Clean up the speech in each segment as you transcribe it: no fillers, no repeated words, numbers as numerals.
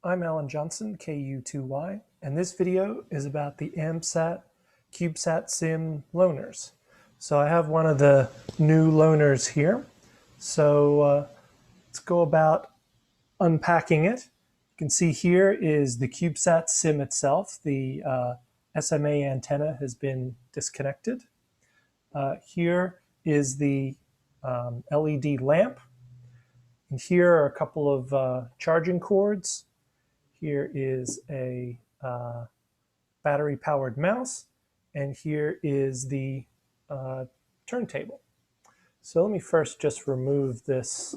I'm Alan Johnson, KU2Y, and this video is about the AMSAT CubeSatSIim loaners. So I have one of the new loaners here. So let's go about unpacking it. You can see here is the CubeSatSIim itself. The SMA antenna has been disconnected. Here is the LED lamp. And here are a couple of charging cords. Here is a battery-powered mouse, and here is the turntable. So let me first just remove this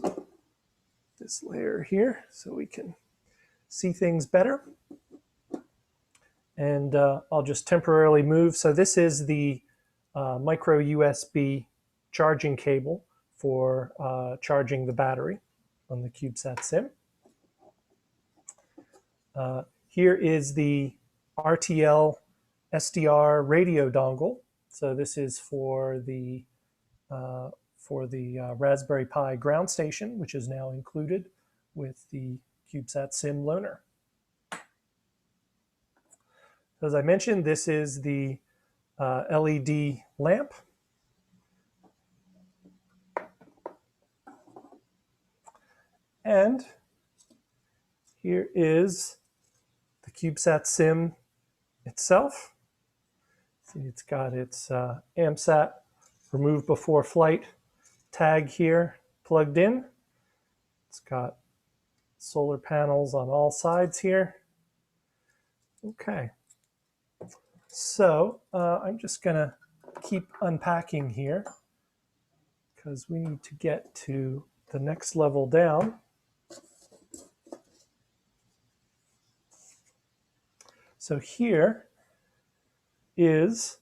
layer here so we can see things better. And I'll just temporarily move. So this is the micro USB charging cable for charging the battery on the CubeSatSIim. Here is the RTL SDR radio dongle. So this is for the Raspberry Pi ground station, which is now included with the CubeSatSIim loaner. So as I mentioned, this is the LED lamp. And here is the CubeSatSIim itself. See, it's got its AMSAT remove before flight tag here plugged in. It's got solar panels on all sides here. Okay, so I'm just gonna keep unpacking here because we need to get to the next level down. So here is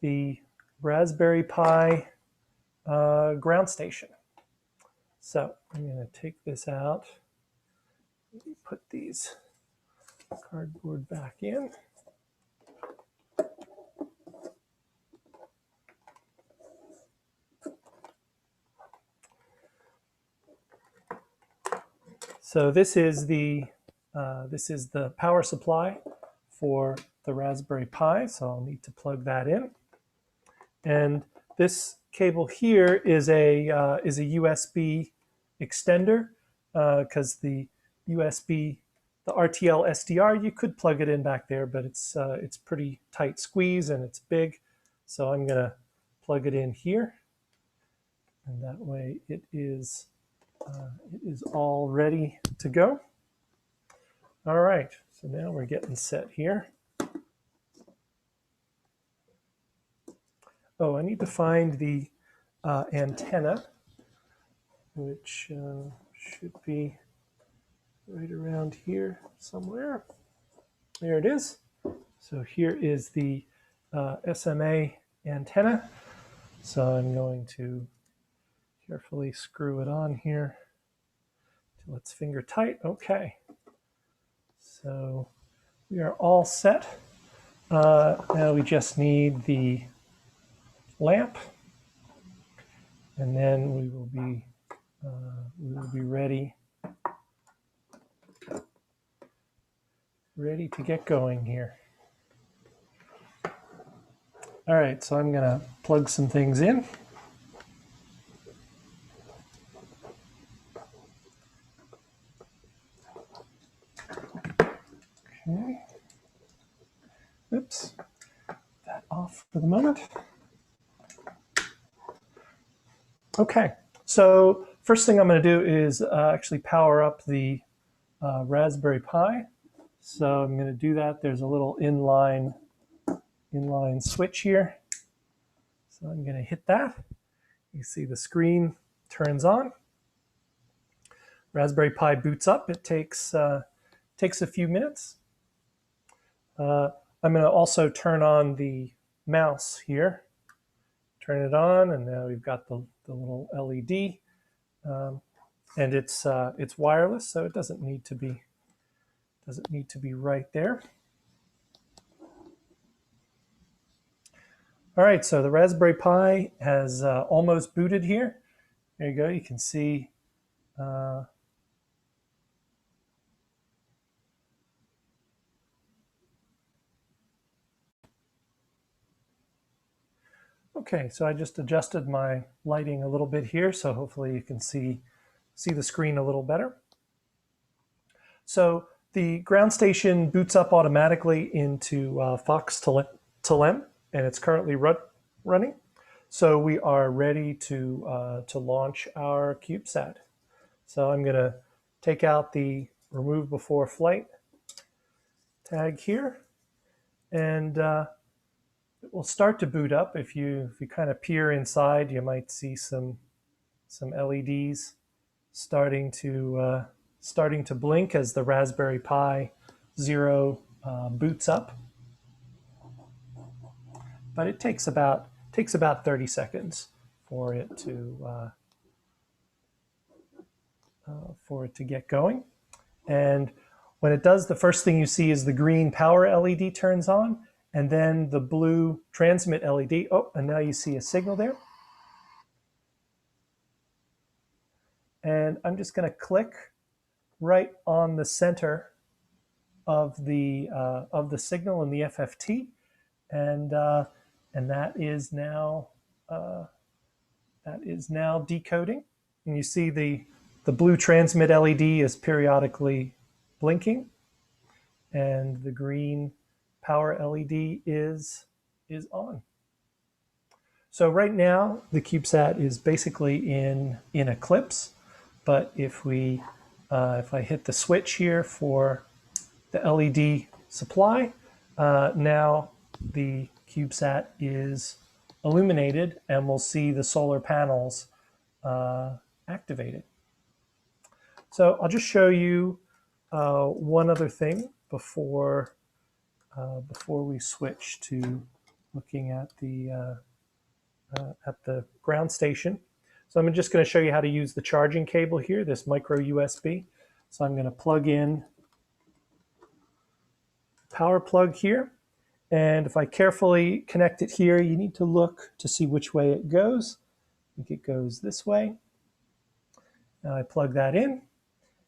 the Raspberry Pi ground station. So I'm going to take this out, put these cardboard back in. So this is the power supply for the Raspberry Pi, so I'll need to plug that in. And this cable here is a USB extender because the USB, the RTL SDR, you could plug it in back there, but it's pretty tight squeeze and it's big. So I'm going to plug it in here, and that way it is all ready to go. All right, so now we're getting set here. Oh, I need to find the antenna, which should be right around here somewhere. There it is. So here is the SMA antenna. So I'm going to carefully screw it on here till it's finger tight. Okay. So we are all set. Now we just need the lamp, and then we will be ready to get going here. All right, so I'm going to plug some things in. Okay. Oops. That off for the moment. Okay, so first thing I'm going to do is actually power up the Raspberry Pi. So I'm going to do that. There's a little inline switch here. So I'm going to hit that. You see the screen turns on. Raspberry Pi boots up. It takes a few minutes. I'm going to also turn on the mouse here. Turn it on, and now we've got the little LED, and it's wireless, so it doesn't need to be right there. All right, so the Raspberry Pi has almost booted here. There you go. You can see Okay, so I just adjusted my lighting a little bit here, so hopefully you can see the screen a little better. So the ground station boots up automatically into CubeSatSIim, and it's currently running. So we are ready to launch our CubeSat. So I'm going to take out the remove before flight tag here, and it will start to boot up. If you kind of peer inside, you might see some LEDs starting to blink as the Raspberry Pi Zero boots up. But it takes about 30 seconds for it to get going. And when it does, the first thing you see is the green power LED turns on, and then the blue transmit LED. Oh, and now you see a signal there. And I'm just going to click right on the center of the signal in the FFT, and that is now decoding. And you see the blue transmit LED is periodically blinking, and the green power LED is on. So right now the CubeSat is basically in eclipse, but if I hit the switch here for the LED supply, now the CubeSat is illuminated, and we'll see the solar panels activated. So I'll just show you one other thing before we switch to looking at the ground station. So I'm just going to show you how to use the charging cable here, this micro USB. So I'm going to plug in power plug here, and if I carefully connect it here, you need to look to see which way it goes. I think it goes this way. Now I plug that in,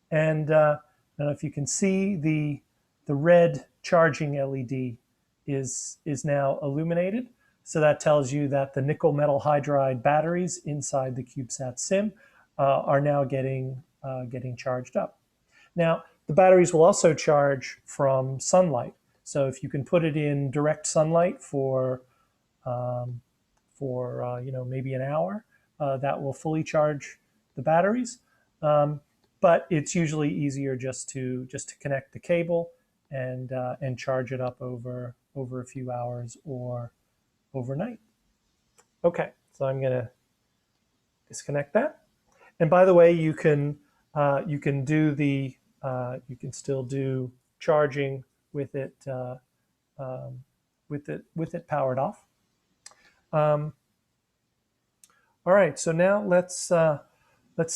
and I don't know if you can see the red charging LED is now illuminated. So that tells you that the nickel metal hydride batteries inside the CubeSatSIim are now getting charged up. Now, the batteries will also charge from sunlight. So if you can put it in direct sunlight for maybe an hour, that will fully charge the batteries. But it's usually easier just to connect the cable and charge it up over a few hours or overnight. Okay, so I'm going to disconnect that. And by the way, you can still do charging with it powered off. All right, so now let's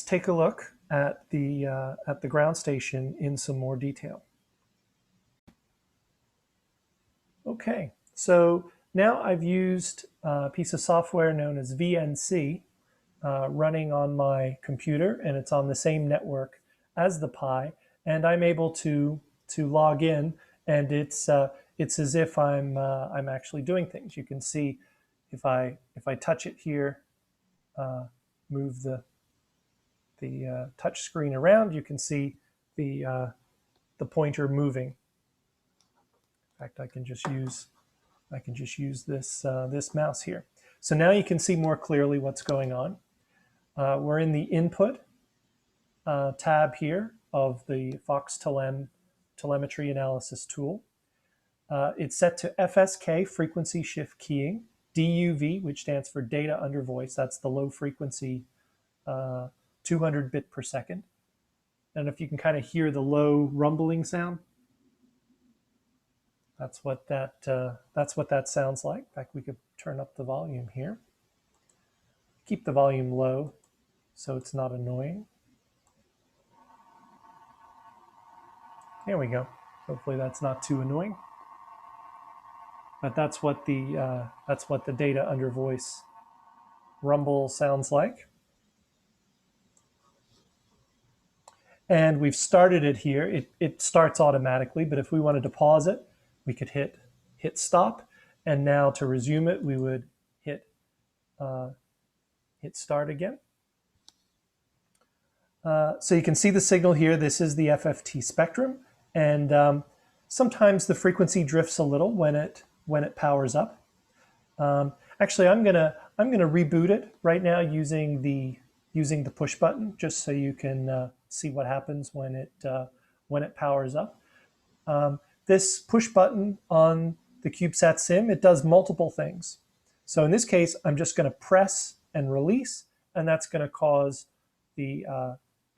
take a look at the ground station in some more detail. Okay, so now I've used a piece of software known as VNC running on my computer, and it's on the same network as the Pi, and I'm able to log in, and it's as if I'm actually doing things. You can see if I touch it here, move the touch screen around, you can see the pointer moving. In fact, I can just use this mouse here. So now you can see more clearly what's going on. We're in the input tab here of the CubeSatSIim telemetry analysis tool. It's set to FSK, frequency shift keying, DUV, which stands for data under voice. That's the low frequency 200 bit per second. And if you can kind of hear the low rumbling sound, that's what that sounds like. In fact, we could turn up the volume here. Keep the volume low so it's not annoying. There we go. Hopefully that's not too annoying. But that's what the data under voice rumble sounds like. And we've started it here. It starts automatically, but if we wanted to pause it, we could hit stop. And now to resume it, we would hit hit start again. So you can see the signal here. This is the FFT spectrum, and sometimes the frequency drifts a little when it powers up. Actually, I'm gonna reboot it right now using the push button, just so you can see what happens when it powers up. This push button on the CubeSatSIim, it does multiple things. So in this case, I'm just going to press and release, and that's going to cause the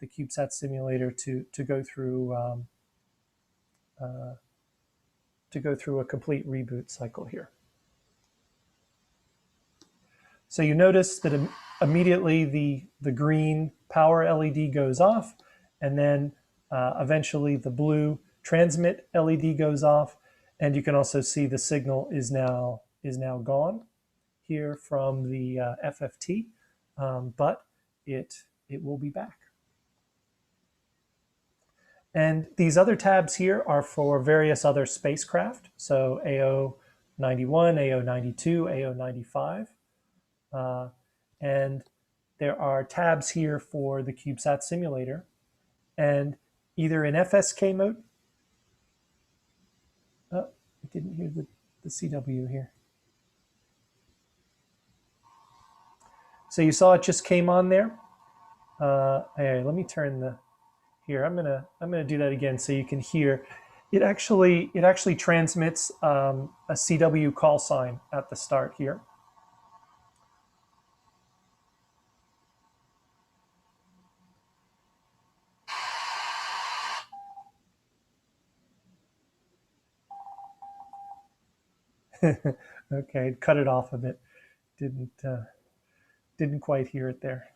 CubeSat simulator to go through a complete reboot cycle here. So you notice that immediately the green power LED goes off, and then eventually the blue transmit LED goes off, and you can also see the signal is now gone here from the FFT, but it will be back. And these other tabs here are for various other spacecraft, so AO91, AO92, AO95. And there are tabs here for the CubeSat simulator, and either in FSK mode. Oh, I didn't hear the CW here. So you saw it just came on there. Hey, let me turn the here. I'm gonna do that again so you can hear. It actually transmits a CW call sign at the start here. Okay, cut it off a bit. Didn't quite hear it there.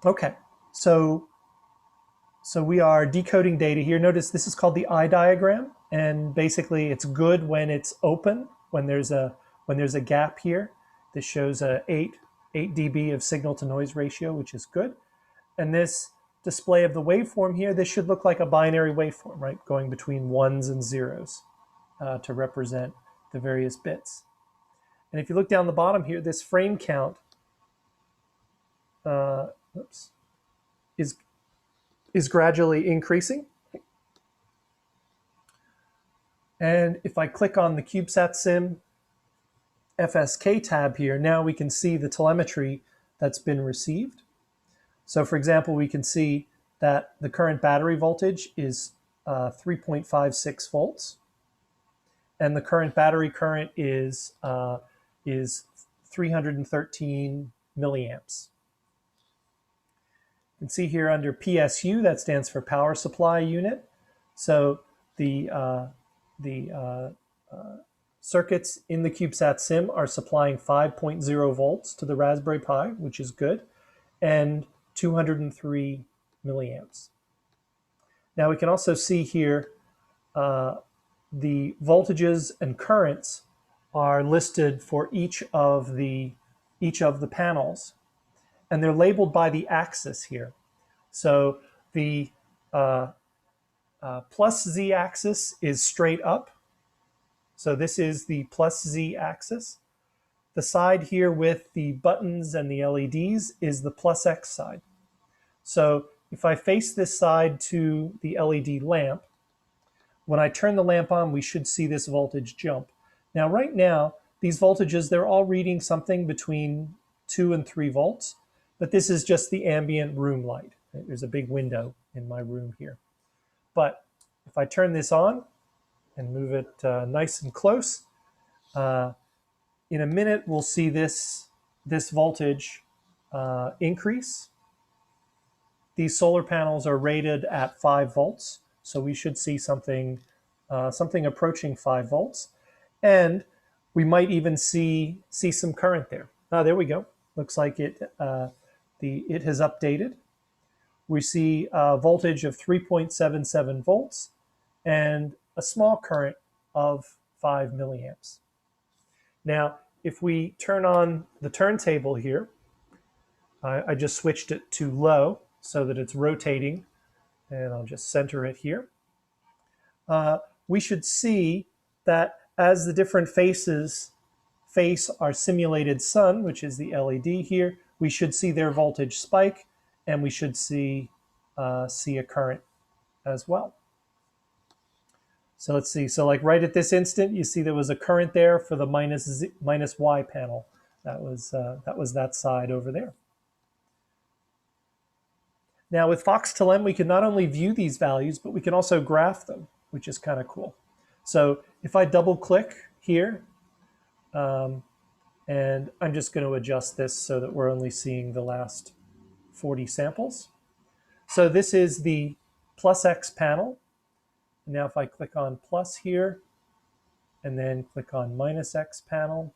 Okay, so we are decoding data here. Notice this is called the eye diagram, and basically it's good when it's open. When there's a gap here, this shows a 8 dB of signal to noise ratio, which is good. And this display of the waveform here, this should look like a binary waveform, right? Going between ones and zeros to represent the various bits. And if you look down the bottom here, this frame count is gradually increasing. And if I click on the CubeSatSIim FSK tab here, now we can see the telemetry that's been received. So for example, we can see that the current battery voltage is 3.56 volts. And the current battery current is 313 milliamps. You can see here under PSU, that stands for power supply unit. So the circuits in the CubeSatSIim are supplying 5.0 volts to the Raspberry Pi, which is good, and 203 milliamps. Now we can also see here the voltages and currents are listed for each of the panels, and they're labeled by the axis here. So the plus Z axis is straight up. So this is the plus Z axis. The side here with the buttons and the LEDs is the plus X side. So if I face this side to the LED lamp, when I turn the lamp on, we should see this voltage jump. Now, right now, these voltages, they're all reading something between 2 and 3 volts, but this is just the ambient room light. There's a big window in my room here. But if I turn this on and move it nice and close, in a minute, we'll see this voltage increase. These solar panels are rated at 5 volts, so we should see something approaching 5 volts. And we might even see some current there. There we go. Looks like it has updated. We see a voltage of 3.77 volts and a small current of 5 milliamps. Now, if we turn on the turntable here, I just switched it to low so that it's rotating, and I'll just center it here. We should see that as the different faces face our simulated sun, which is the LED here, we should see their voltage spike, and we should see a current as well. So let's see. So like right at this instant, you see there was a current there for the minus Y panel. That was that side over there. Now with Fox-to-Lem, we can not only view these values, but we can also graph them, which is kind of cool. So if I double click here, and I'm just going to adjust this so that we're only seeing the last 40 samples. So this is the plus X panel. Now if I click on plus here, and then click on minus X panel,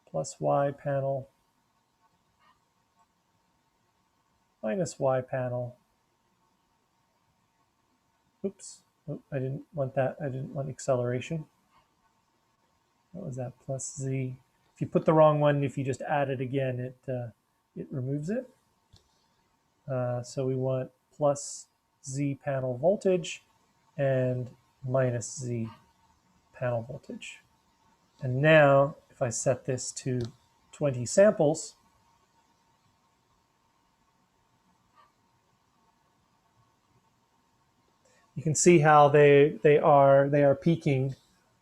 plus Y panel, minus Y panel. Oops, oh, I didn't want that. I didn't want acceleration. What was that? Plus Z. If you put the wrong one, if you just add it again, it removes it. So we want plus Z panel voltage and minus Z panel voltage. And now, if I set this to 20 samples, you can see how they are peaking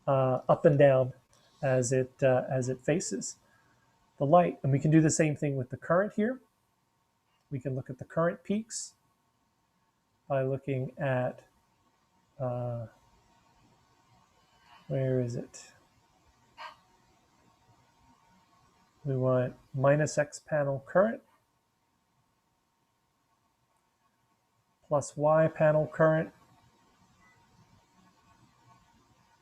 up and down as it faces the light. And we can do the same thing with the current here. We can look at the current peaks by looking at where is it? We want minus X panel current, plus Y panel current,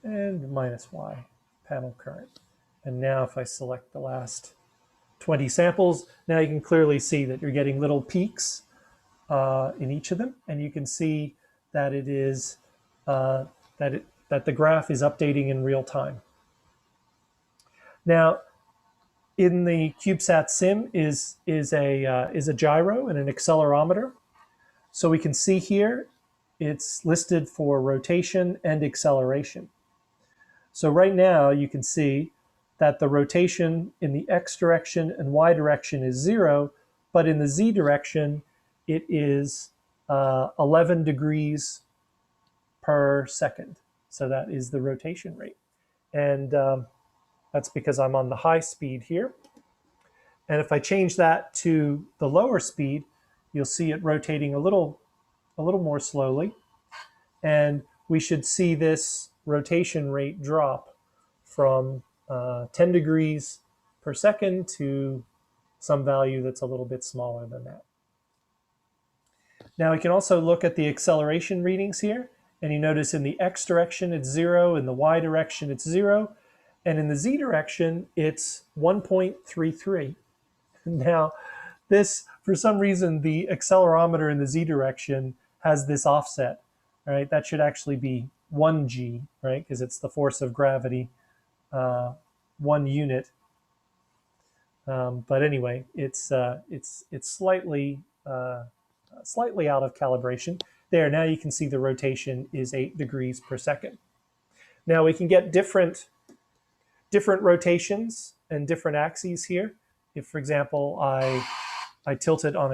and minus Y panel current. And now if I select the last 20 samples, now you can clearly see that you're getting little peaks in each of them, and you can see that it is that the graph is updating in real time. Now, in the CubeSatSIim is a gyro and an accelerometer. So we can see here it's listed for rotation and acceleration. So right now you can see that the rotation in the X direction and Y direction is 0, but in the Z direction it is 11 degrees per second. So that is the rotation rate. And that's because I'm on the high speed here. And if I change that to the lower speed, you'll see it rotating a little more slowly. And we should see this rotation rate drop from 10 degrees per second to some value that's a little bit smaller than that. Now we can also look at the acceleration readings here. And you notice in the X direction it's 0, in the Y direction it's 0, and in the Z direction it's 1.33. Now this, for some reason, the accelerometer in the Z direction has this offset, right? That should actually be 1g, right? Because it's the force of gravity, 1 unit. But anyway, it's slightly out of calibration. There, now you can see the rotation is 8 degrees per second. Now we can get different rotations and different axes here. If, for example, I tilt it on